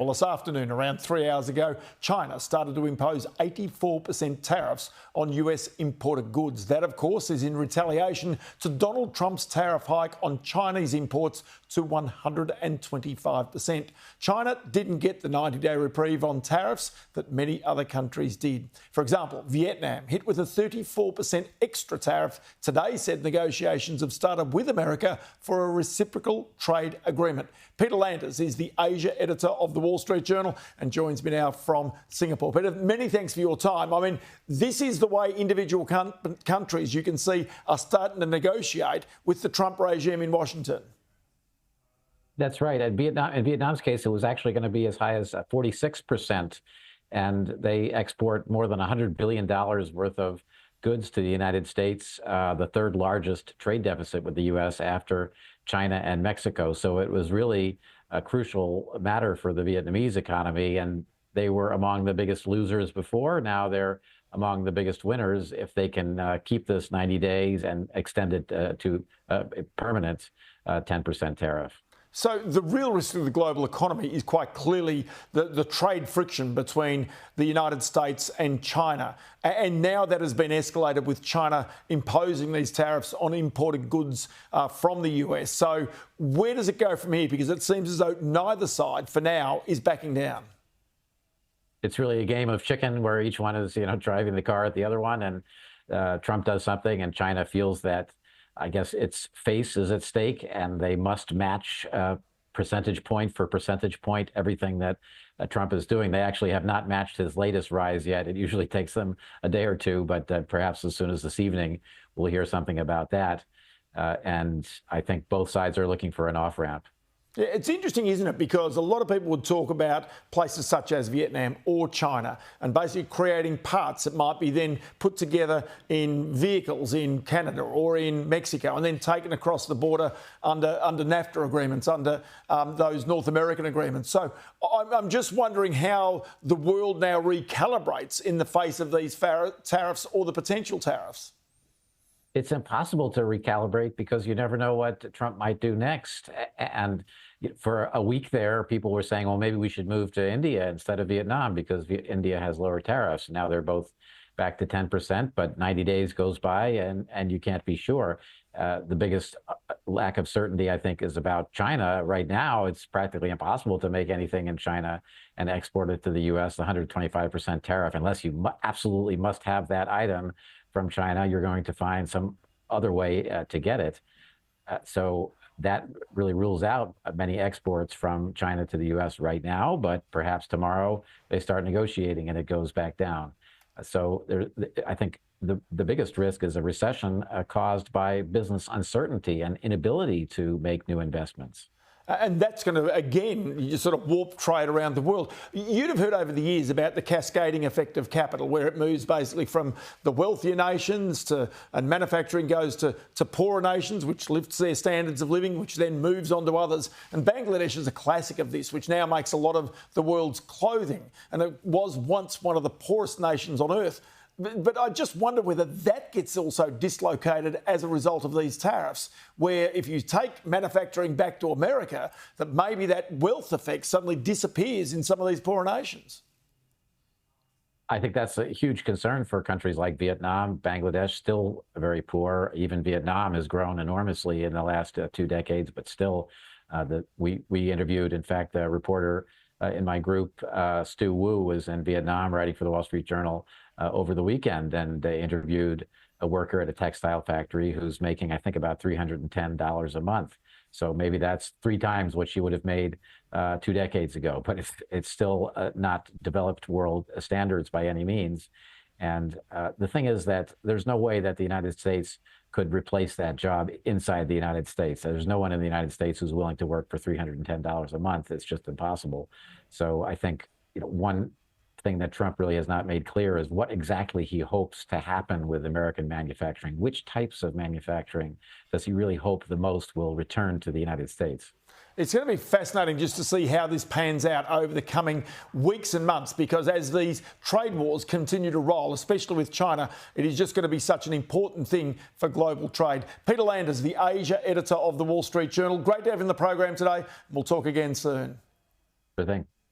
Well, this afternoon, around 3 hours ago, China started to impose 84% tariffs on US imported goods. That, of course, is in retaliation to Donald Trump's tariff hike on Chinese imports to 125%. China didn't get the 90-day reprieve on tariffs that many other countries did. For example, Vietnam, hit with a 34% extra tariff, today said negotiations have started with America for a reciprocal trade agreement. Peter Landers is the Asia editor of the Wall Street Journal and joins me now from Singapore. Peter, many thanks for your time. I mean, this is the way individual countries, you can see, are starting to negotiate with the Trump regime in Washington. That's right. In Vietnam's case, it was actually going to be as high as 46%. And they export more than $100 billion worth of goods to the United States, the third largest trade deficit with the U.S. after China and Mexico. So it was really a crucial matter for the Vietnamese economy. And they were among the biggest losers before. Now they're among the biggest winners if they can keep this 90 days and extend it to a permanent 10% tariff. So the real risk to the global economy is quite clearly the trade friction between the United States and China. And now that has been escalated with China imposing these tariffs on imported goods from the US. So where does it go from here? Because it seems as though neither side, for now, is backing down. It's really a game of chicken where each one is, driving the car at the other one. And Trump does something and China feels that, I guess, its face is at stake, and they must match percentage point for percentage point everything that Trump is doing. They actually have not matched his latest rise yet. It usually takes them a day or two, but perhaps as soon as this evening, we'll hear something about that. And I think both sides are looking for an off-ramp. Yeah, it's interesting, isn't it? Because a lot of people would talk about places such as Vietnam or China and basically creating parts that might be then put together in vehicles in Canada or in Mexico and then taken across the border under NAFTA agreements, under those North American agreements. So I'm just wondering how the world now recalibrates in the face of these tariffs or the potential tariffs. It's impossible to recalibrate because you never know what Trump might do next. And for a week there, people were saying, well, maybe we should move to India instead of Vietnam because India has lower tariffs. Now they're both back to 10%, but 90 days goes by and you can't be sure. The biggest lack of certainty, I think, is about China. Right now, it's practically impossible to make anything in China and export it to the U.S., the 125% tariff, unless you absolutely must have that item from China. You're going to find some other way to get it. So that really rules out many exports from China to the U.S. right now, but perhaps tomorrow they start negotiating and it goes back down. So I think the biggest risk is a recession caused by business uncertainty and inability to make new investments. And that's going to, again, sort of warp trade around the world. You'd have heard over the years about the cascading effect of capital, where it moves basically from the wealthier nations and manufacturing goes to poorer nations, which lifts their standards of living, which then moves on to others. And Bangladesh is a classic of this, which now makes a lot of the world's clothing. And it was once one of the poorest nations on earth. But I just wonder whether that gets also dislocated as a result of these tariffs, where if you take manufacturing back to America, that maybe that wealth effect suddenly disappears in some of these poorer nations. I think that's a huge concern for countries like Vietnam. Bangladesh, still very poor. Even Vietnam has grown enormously in the last 2 decades, but still, we interviewed, in fact, a reporter in my group, Stu Wu, was in Vietnam writing for the Wall Street Journal over the weekend, and they interviewed a worker at a textile factory who's making, I think, about $310 a month. So maybe that's 3 times what she would have made 2 decades ago, but it's still not developed world standards by any means. And the thing is that there's no way that the United States could replace that job inside the United States. There's no one in the United States who's willing to work for $310 a month. It's just impossible. So I think, one thing that Trump really has not made clear is what exactly he hopes to happen with American manufacturing. Which types of manufacturing does he really hope the most will return to the United States? It's going to be fascinating just to see how this pans out over the coming weeks and months, because as these trade wars continue to roll, especially with China, it is just going to be such an important thing for global trade. Peter Landers, the Asia editor of the Wall Street Journal. Great to have you in the program today. We'll talk again soon. Sure thing.